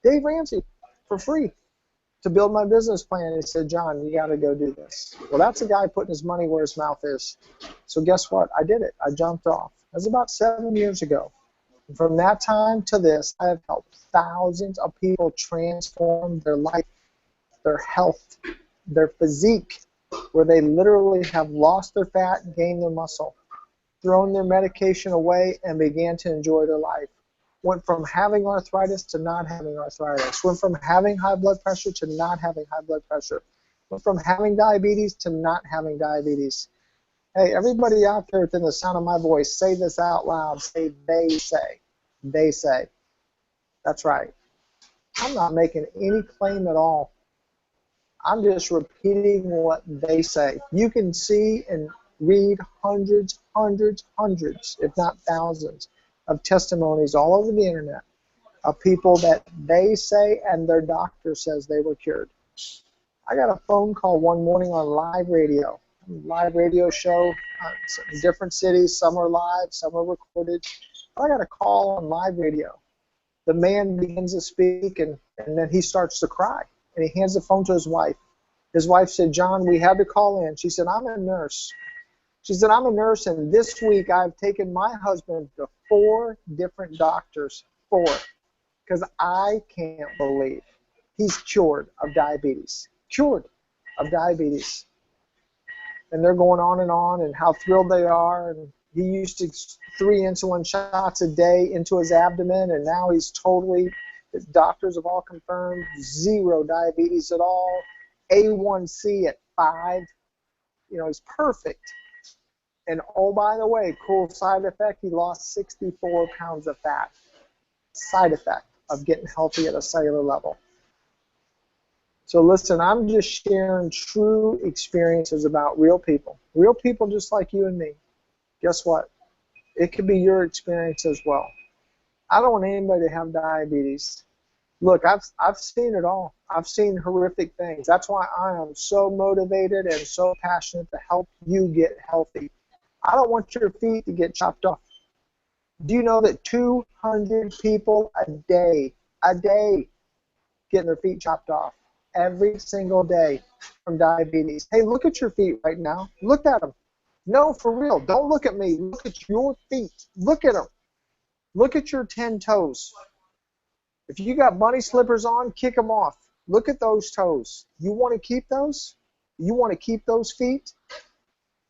Dave Ramsey, for free, to build my business plan. He said, John, you got to go do this. Well, that's a guy putting his money where his mouth is. So guess what? I did it. I jumped off. That was about 7 years ago. And from that time to this, I have helped thousands of people transform their life, their health, their physique, where they literally have lost their fat, gained their muscle, thrown their medication away, and began to enjoy their life. Went from having arthritis to not having arthritis. Went from having high blood pressure to not having high blood pressure. Went from having diabetes to not having diabetes. Hey, everybody out there within the sound of my voice, say this out loud. Say, they say. They say. That's right. I'm not making any claim at all. I'm just repeating what they say. You can see and read hundreds, if not thousands, of testimonies all over the internet of people that they say and their doctor says they were cured. I got a phone call one morning on live radio show in different cities. Some are live, some are recorded. I got a call on live radio. The man begins to speak, and then he starts to cry, and he hands the phone to his wife. His wife said, John, we had to call in. She said, I'm a nurse. She said, I'm a nurse, and this week I've taken my husband to 4 different doctors, 4, because I can't believe he's cured of diabetes. Cured of diabetes. And they're going on and how thrilled they are. And he used to 3 insulin shots a day into his abdomen, and now he's totally, his doctors have all confirmed, 0 diabetes at all, A1C at 5. You know, he's perfect. And oh, by the way, cool side effect, he lost 64 pounds of fat. Side effect of getting healthy at a cellular level. So listen, I'm just sharing true experiences about real people just like you and me. Guess what? It could be your experience as well. I don't want anybody to have diabetes. Look, I've seen it all. I've seen horrific things. That's why I am so motivated and so passionate to help you get healthy. I don't want your feet to get chopped off. Do you know that 200 people a day, getting their feet chopped off every single day from diabetes? Hey, look at your feet right now. Look at them. No, for real. Don't look at me. Look at your feet. Look at them. Look at your 10 toes. If you got bunny slippers on, kick them off. Look at those toes. You want to keep those? You want to keep those feet?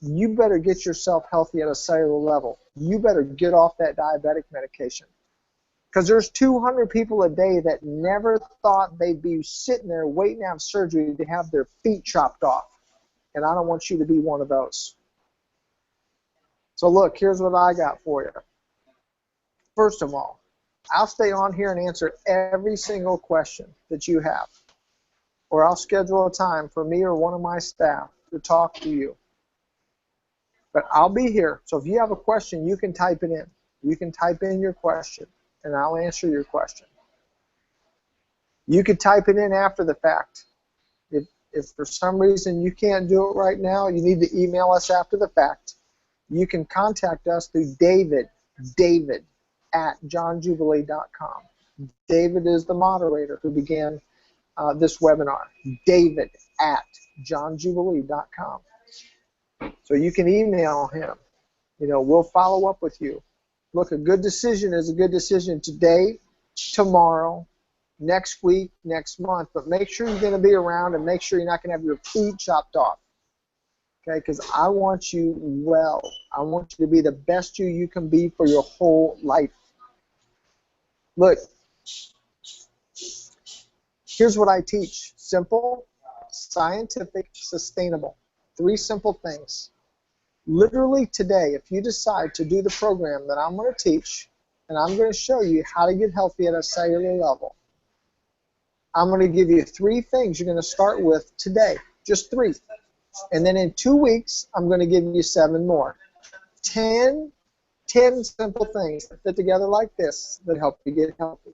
You better get yourself healthy at a cellular level. You better get off that diabetic medication. Because there's 200 people a day that never thought they'd be sitting there waiting to have surgery to have their feet chopped off. And I don't want you to be one of those. So look, here's what I got for you. First of all, I'll stay on here and answer every single question that you have. Or I'll schedule a time for me or one of my staff to talk to you. But I'll be here. So if you have a question, you can type it in. You can type in your question, and I'll answer your question. You could type it in after the fact. If for some reason you can't do it right now, you need to email us after the fact. You can contact us through David at johnjubilee.com. David is the moderator who began this webinar. David at johnjubilee.com. So you can email him. You know, we'll follow up with you. Look, a good decision is a good decision today, tomorrow, next week, next month. But make sure you're going to be around and make sure you're not going to have your feet chopped off. Okay, because I want you well. I want you to be the best you can be for your whole life. Look, here's what I teach. Simple, scientific, sustainable. 3 simple things. Literally today, if you decide to do the program that I'm going to teach, and I'm going to show you how to get healthy at a cellular level, I'm going to give you 3 things you're going to start with today. Just 3. And then in 2 weeks, I'm going to give you 7 more. 10 simple things that fit together like this that help you get healthy.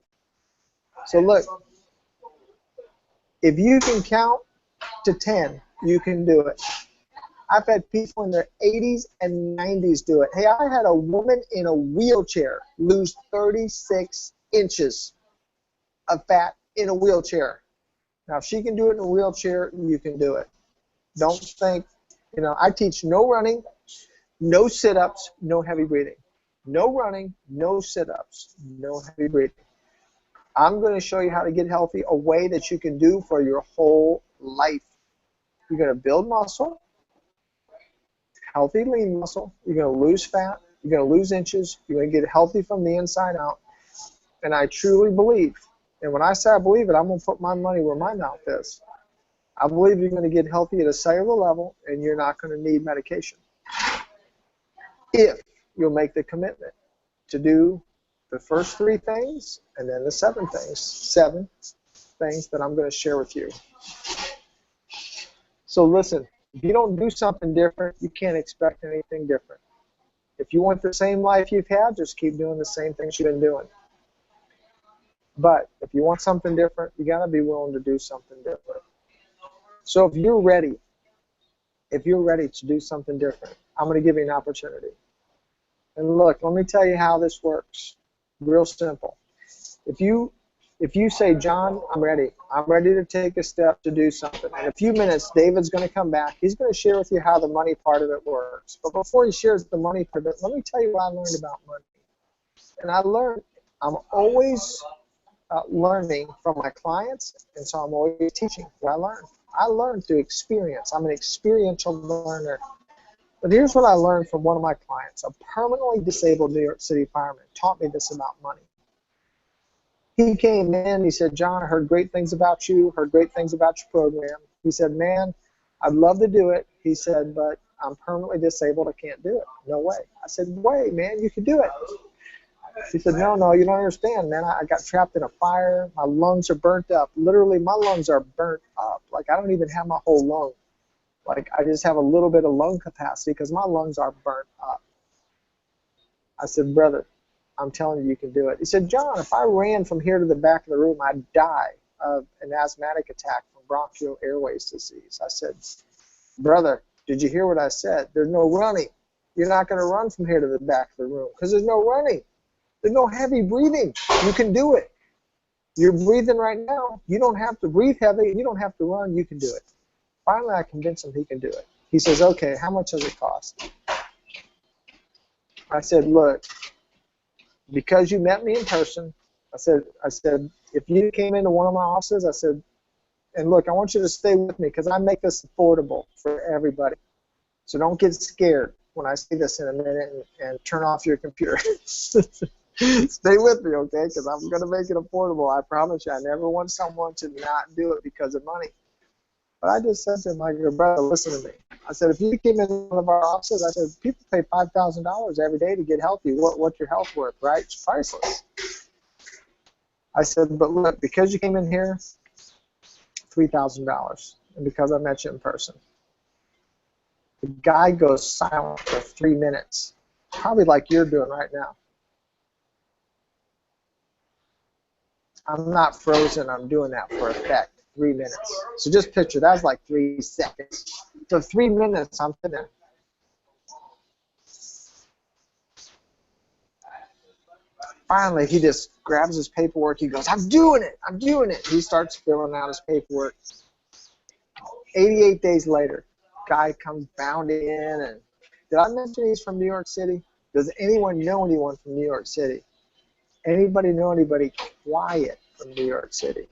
So look, if you can count to 10, you can do it. I've had people in their 80s and 90s do it. Hey, I had a woman in a wheelchair lose 36 inches of fat in a wheelchair. Now, if she can do it in a wheelchair, you can do it. Don't think, you know, I teach no running, no sit-ups, no heavy breathing. No running, no sit-ups, no heavy breathing. I'm going to show you how to get healthy, a way that you can do for your whole life. You're going to build muscle, healthy lean muscle. You're going to lose fat. You're going to lose inches. You're going to get healthy from the inside out. And I truly believe, and when I say I believe it, I'm going to put my money where my mouth is. I believe you're going to get healthy at a cellular level, and you're not going to need medication. If you'll make the commitment to do the first 3 things and then the 7 things that I'm going to share with you. So listen, if you don't do something different, you can't expect anything different. If you want the same life you've had, just keep doing the same things you've been doing. But if you want something different, you got to be willing to do something different. So if you're ready to do something different, I'm going to give you an opportunity. And look, let me tell you how this works. Real simple. If you say, John, I'm ready to take a step to do something. In a few minutes, David's going to come back. He's going to share with you how the money part of it works. But before he shares the money part of it, let me tell you what I learned about money. And I'm always learning from my clients, and so I'm always teaching what I learn. I learn through experience. I'm an experiential learner. But here's what I learned from one of my clients. A permanently disabled New York City fireman taught me this about money. He came in, he said, John, I heard great things about you, heard great things about your program. He said, man, I'd love to do it. He said, but I'm permanently disabled, I can't do it. No way. I said, wait, man, you can do it. He said, no, you don't understand, man. I got trapped in a fire. My lungs are burnt up. Literally, my lungs are burnt up. Like, I don't even have my whole lung. Like, I just have a little bit of lung capacity because my lungs are burnt up. I said, brother, I'm telling you, you can do it. He said, John, if I ran from here to the back of the room, I'd die of an asthmatic attack from bronchial airways disease. I said, brother, did you hear what I said? There's no running. You're not going to run from here to the back of the room because there's no running. There's no heavy breathing. You can do it. You're breathing right now. You don't have to breathe heavy. You don't have to run. You can do it. Finally, I convinced him he can do it. He says, okay, how much does it cost? I said, look, because you met me in person, I said, if you came into one of my offices, I said, and look, I want you to stay with me because I make this affordable for everybody. So don't get scared when I say this in a minute and turn off your computer. Stay with me, okay? Because I'm going to make it affordable. I promise you, I never want someone to not do it because of money. But I just said to him, my good brother, listen to me. I said, if you came in one of our offices, I said, people pay $5,000 every day to get healthy. What's your health worth, right? It's priceless. I said, but look, because you came in here, $3,000, and because I met you in person. The guy goes silent for 3 minutes, probably like you're doing right now. I'm not frozen. I'm doing that for effect. 3 minutes. So just picture that's like 3 seconds. So 3 minutes, I'm sitting there. Finally, he just grabs his paperwork. He goes, I'm doing it. I'm doing it. He starts filling out his paperwork. 88 days later, guy comes bounding in. And did I mention he's from New York City? Does anyone know anyone from New York City? Anybody know anybody quiet from New York City?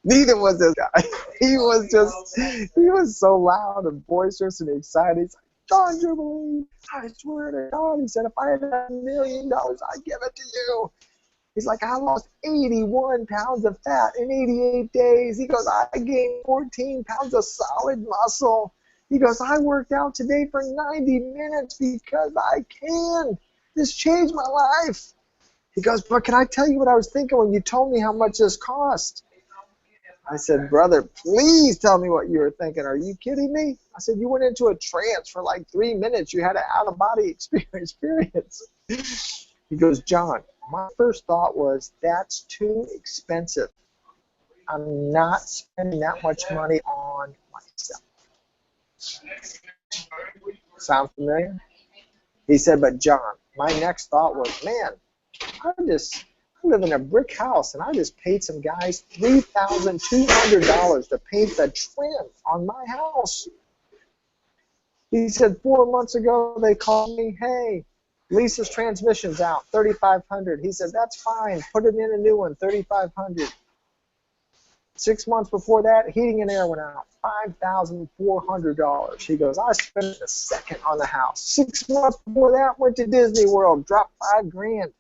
Neither was this guy. He was so loud and boisterous and excited. He's like, John Jubilee, I swear to God. He said, if I had $1 million, I'd give it to you. He's like, I lost 81 pounds of fat in 88 days. He goes, I gained 14 pounds of solid muscle. He goes, I worked out today for 90 minutes because I can. This changed my life. He goes, but can I tell you what I was thinking when you told me how much this cost? I said, brother, please tell me what you were thinking. Are you kidding me? I said, you went into a trance for like 3 minutes. You had an out-of-body experience. He goes, John, my first thought was, that's too expensive. I'm not spending that much money on myself. Sound familiar? He said, but John, my next thought was, man, I live in a brick house, and I just paid some guys $3,200 to paint the trim on my house. He said 4 months ago they called me, hey, Lisa's transmission's out, $3,500. He said, that's fine, put it in a new one, $3,500. 6 months before that, heating and air went out, $5,400. He goes, I spent a second on the house. 6 months before that, went to Disney World, dropped $5,000.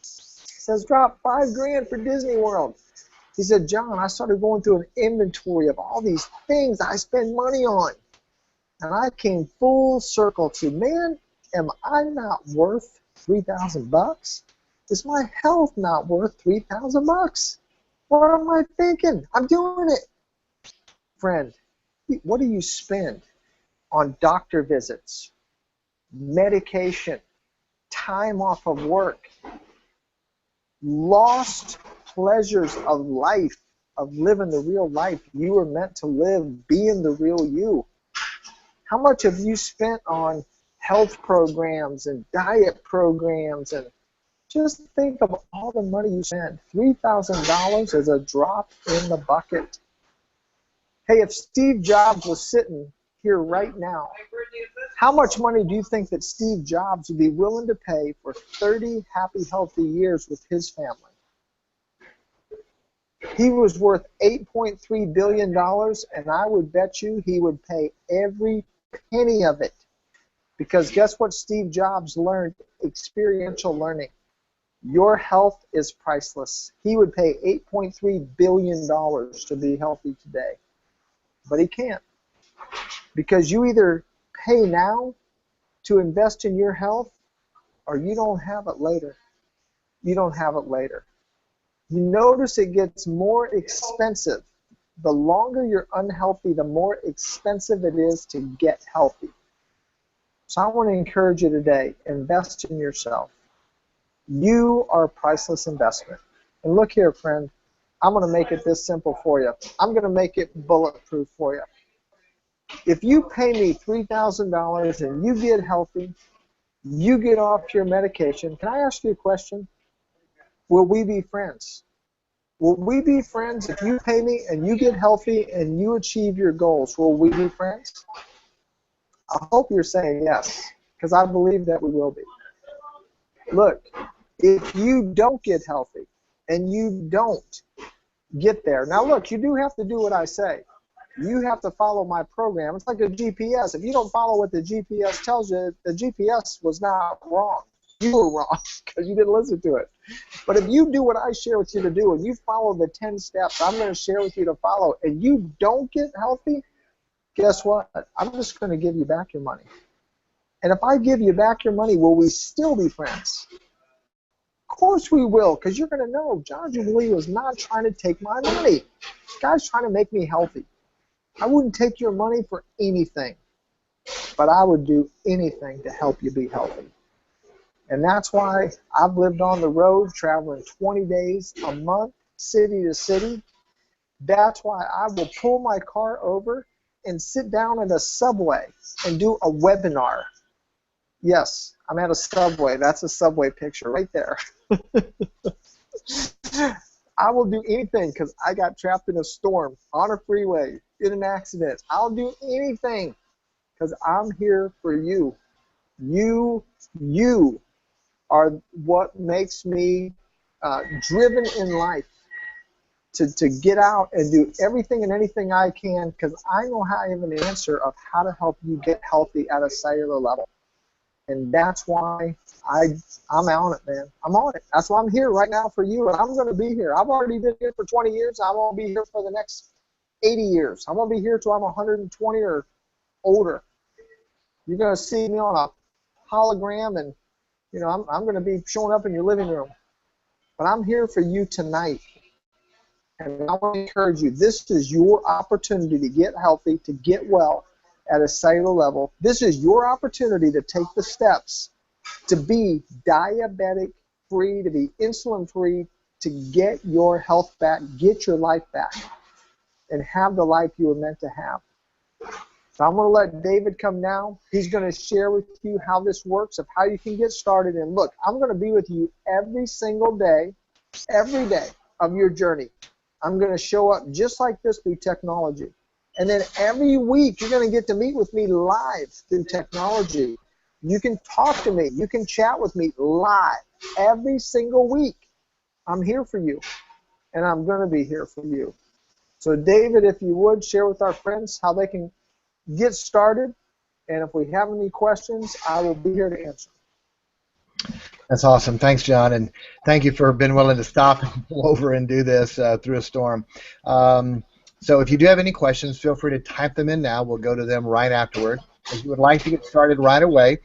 He says, drop $5,000 for Disney World. He said, John, I started going through an inventory of all these things I spend money on. And I came full circle to, man, am I not worth $3,000? Is my health not worth $3,000? What am I thinking? I'm doing it. Friend, what do you spend on doctor visits, medication, time off of work, lost pleasures of life, of living the real life you were meant to live, being the real you? How much have you spent on health programs and diet programs? And just think of all the money you spent. $3,000 is a drop in the bucket. Hey, if Steve Jobs was sitting here right now, how much money do you think that Steve Jobs would be willing to pay for 30 happy, healthy years with his family? He was worth $8.3 billion, and I would bet you he would pay every penny of it. Because guess what Steve Jobs learned? Experiential learning. Your health is priceless. He would pay $8.3 billion to be healthy today. But he can't. Because you either pay now to invest in your health, or you don't have it later. You don't have it later. You notice it gets more expensive. The longer you're unhealthy, the more expensive it is to get healthy. So I want to encourage you today, invest in yourself. You are a priceless investment. And look here, friend, I'm going to make it this simple for you. I'm going to make it bulletproof for you. If you pay me $3,000 and you get healthy, you get off your medication, can I ask you a question? Will we be friends? Will we be friends if you pay me and you get healthy and you achieve your goals? Will we be friends? I hope you're saying yes, because I believe that we will be. Look, if you don't get healthy and you don't get there, now look, you do have to do what I say. You have to follow my program. It's like a GPS. If you don't follow what the GPS tells you, the GPS was not wrong. You were wrong because you didn't listen to it. But if you do what I share with you to do and you follow the 10 steps I'm going to share with you to follow and you don't get healthy, guess what? I'm just going to give you back your money. And if I give you back your money, will we still be friends? Of course we will, because you're going to know John Jubilee was not trying to take my money. This guy's trying to make me healthy. I wouldn't take your money for anything, but I would do anything to help you be healthy. And that's why I've lived on the road, traveling 20 days a month, city to city. That's why I will pull my car over and sit down at a Subway and do a webinar. Yes, I'm at a Subway. That's a Subway picture right there. I will do anything because I got trapped in a storm, on a freeway, in an accident. I'll do anything because I'm here for you. You are what makes me driven in life to get out and do everything and anything I can because I know how I have an answer of how to help you get healthy at a cellular level. And that's why I'm on it, man. I'm on it. That's why I'm here right now for you, and I'm going to be here. I've already been here for 20 years. I'm going to be here for the next 80 years. I'm going to be here till I'm 120 or older. You're going to see me on a hologram, and I'm going to be showing up in your living room. But I'm here for you tonight. And I want to encourage you, this is your opportunity to get healthy, to get well at a cellular level. This is your opportunity to take the steps to be diabetic free, to be insulin free, to get your health back, get your life back, and have the life you were meant to have. So I'm going to let David come now. He's going to share with you how this works, of how you can get started. And look, I'm going to be with you every single day, every day of your journey. I'm going to show up just like this through technology. And then every week, you're going to get to meet with me live through technology. You can talk to me. You can chat with me live every single week. I'm here for you, and I'm going to be here for you. So, David, if you would, share with our friends how they can get started. And if we have any questions, I will be here to answer. That's awesome. Thanks, John, and thank you for being willing to stop and pull over and do this through a storm. So if you do have any questions, feel free to type them in now. We'll go to them right afterward. If you would like to get started right away,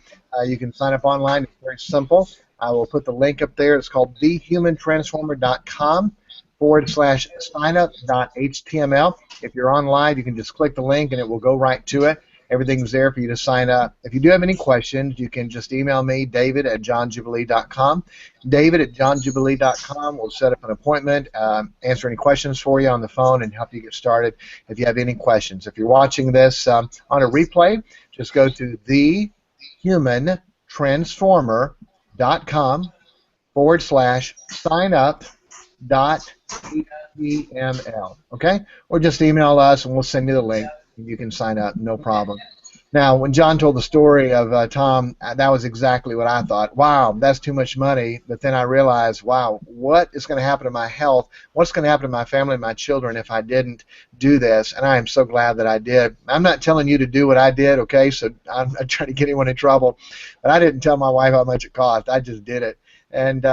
you can sign up online. It's very simple. I will put the link up there. It's called thehumantransformer.com/signup.html. If you're on live, you can just click the link and it will go right to it. Everything's there for you to sign up. If you do have any questions, you can just email me, david@johnjubilee.com. David@johnjubilee.com. We'll set up an appointment, answer any questions for you on the phone, and help you get started if you have any questions. If you're watching this on a replay, just go to thehumantransformer.com/signup.html. Okay? Or just email us and we'll send you the link. You can sign up, no problem. Now, when John told the story of Tom, that was exactly what I thought. Wow, that's too much money. But then I realized, wow, what is going to happen to my health? What's going to happen to my family and my children if I didn't do this? And I am so glad that I did. I'm not telling you to do what I did, okay? So I'm not trying to get anyone in trouble. But I didn't tell my wife how much it cost. I just did it. And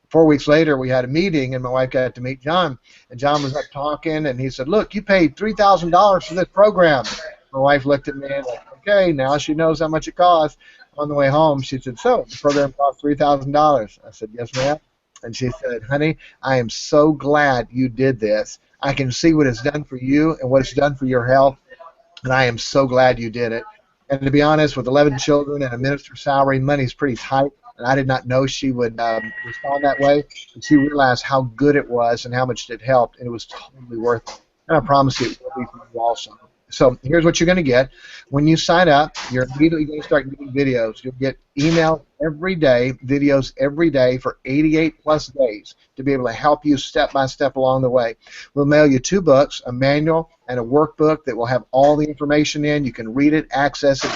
4 weeks later, we had a meeting, and my wife got to meet John. And John was up talking, and he said, look, you paid $3,000 for this program. My wife looked at me and like, okay, now she knows how much it costs. On the way home, she said, so the program cost $3,000. I said, yes, ma'am. And she said, honey, I am so glad you did this. I can see what it's done for you and what it's done for your health, and I am so glad you did it. And to be honest, with 11 children and a minister's salary, money's pretty tight. And I did not know she would respond that way. But she realized how good it was and how much it helped, and it was totally worth it. And I promise you it will be for you also. So here's what you're going to get. When you sign up, you're immediately going to start getting videos. You'll get emails every day, videos every day for 88 plus days to be able to help you step by step along the way. We'll mail you 2 books, a manual and a workbook that will have all the information in. You can read it, access it.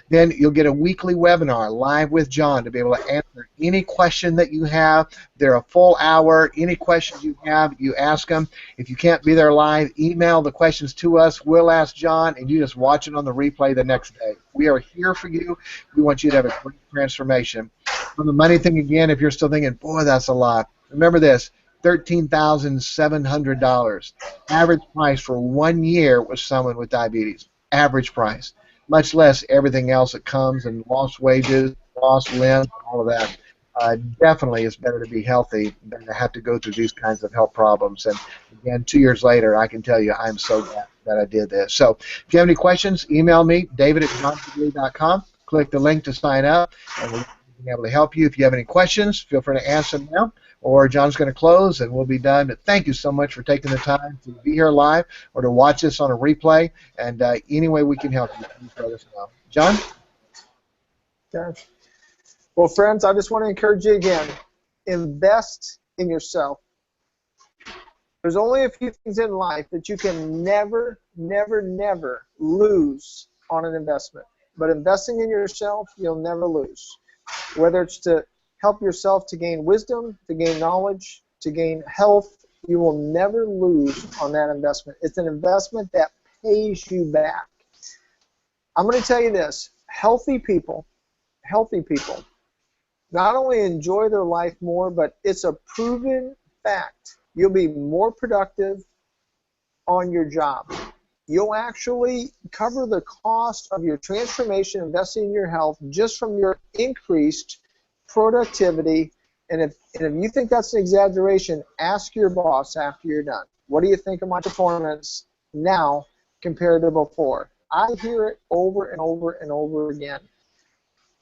Then you'll get a weekly webinar live with John to be able to answer any question that you have. They're a full hour. Any questions you have, you ask them. If you can't be there live, email the questions to us. We'll ask John, and you just watch it on the replay the next day. We are here for you. We want you to have a great transformation. On the money thing again, if you're still thinking, boy, that's a lot, remember this. $13,700. Average price for 1 year with someone with diabetes. Average price. Much less everything else that comes and lost wages, lost limbs, all of that. Definitely it's better to be healthy than to have to go through these kinds of health problems. And again, 2 years later, I can tell you I'm so glad that I did this. So if you have any questions, email me, david@johnjubilee.com. Click the link to sign up, and we'll be able to help you. If you have any questions, feel free to ask them now, or John's going to close and we'll be done. But thank you so much for taking the time to be here live or to watch this on a replay. And any way we can help you, please let us know. John? Okay. Well, friends, I just want to encourage you again, invest in yourself. There's only a few things in life that you can never, never, never lose on an investment. But investing in yourself, you'll never lose. Whether it's to help yourself to gain wisdom, to gain knowledge, to gain health, you will never lose on that investment. It's an investment that pays you back. I'm going to tell you this, healthy people not only enjoy their life more, but it's a proven fact. You'll be more productive on your job. You'll actually cover the cost of your transformation, investing in your health, just from your increased productivity. And if you think that's an exaggeration, ask your boss after you're done. What do you think of my performance now compared to before? I hear it over and over and over again.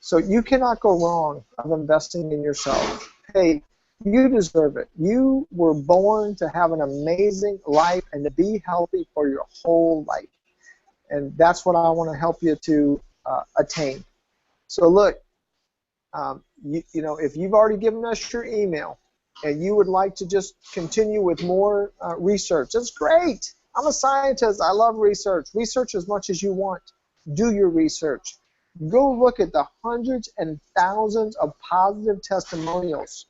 So you cannot go wrong of investing in yourself. Hey, you deserve it. You were born to have an amazing life and to be healthy for your whole life. And that's what I want to help you to attain. So look, you know, if you've already given us your email and you would like to just continue with more research, that's great. I'm a scientist. I love research. Research as much as you want. Do your research. Go look at the hundreds and thousands of positive testimonials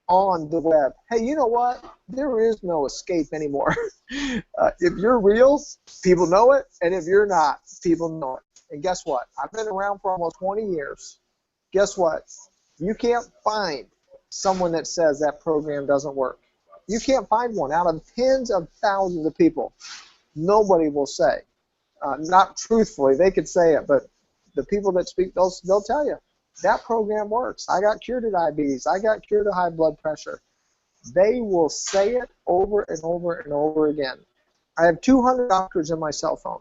on the web. Hey, you know what? There is no escape anymore. If you're real, people know it, and if you're not, people know it. And guess what? I've been around for almost 20 years. Guess what? You can't find someone that says that program doesn't work. You can't find one out of tens of thousands of people. Nobody will say. Not truthfully, they could say it, but the people that speak, they'll tell you, that program works. I got cured of diabetes. I got cured of high blood pressure. They will say it over and over and over again. I have 200 doctors in my cell phone,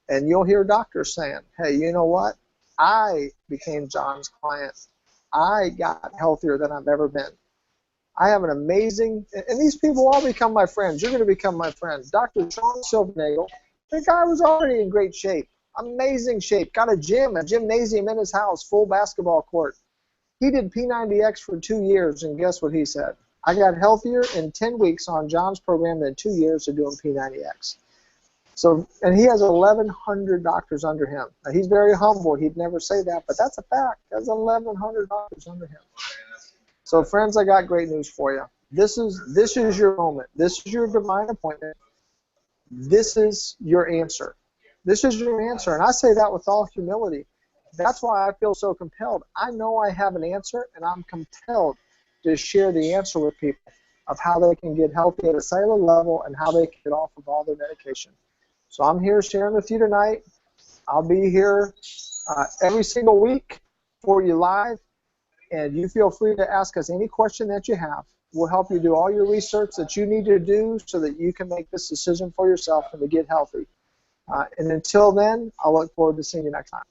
and you'll hear doctors saying, hey, you know what? I became John's client. I got healthier than I've ever been. I have an amazing, and these people all become my friends. You're going to become my friends. Dr. Sean Silvernagel, the guy was already in great shape. Amazing shape. Got a gym, a gymnasium in his house, full basketball court. He did P90X for 2 years, and guess what he said? I got healthier in 10 weeks on John's program than 2 years of doing P90X. So, and he has 1,100 doctors under him. Now, he's very humble. He'd never say that, but that's a fact. There's 1,100 doctors under him. So, friends, I got great news for you. This is your moment. This is your divine appointment. This is your answer. This is your answer, and I say that with all humility. That's why I feel so compelled. I know I have an answer, and I'm compelled to share the answer with people of how they can get healthy at a cellular level and how they can get off of all their medication. So I'm here sharing with you tonight. I'll be here every single week for you live, and you feel free to ask us any question that you have. We'll help you do all your research that you need to do so that you can make this decision for yourself and to get healthy. And until then, I'll look forward to seeing you next time.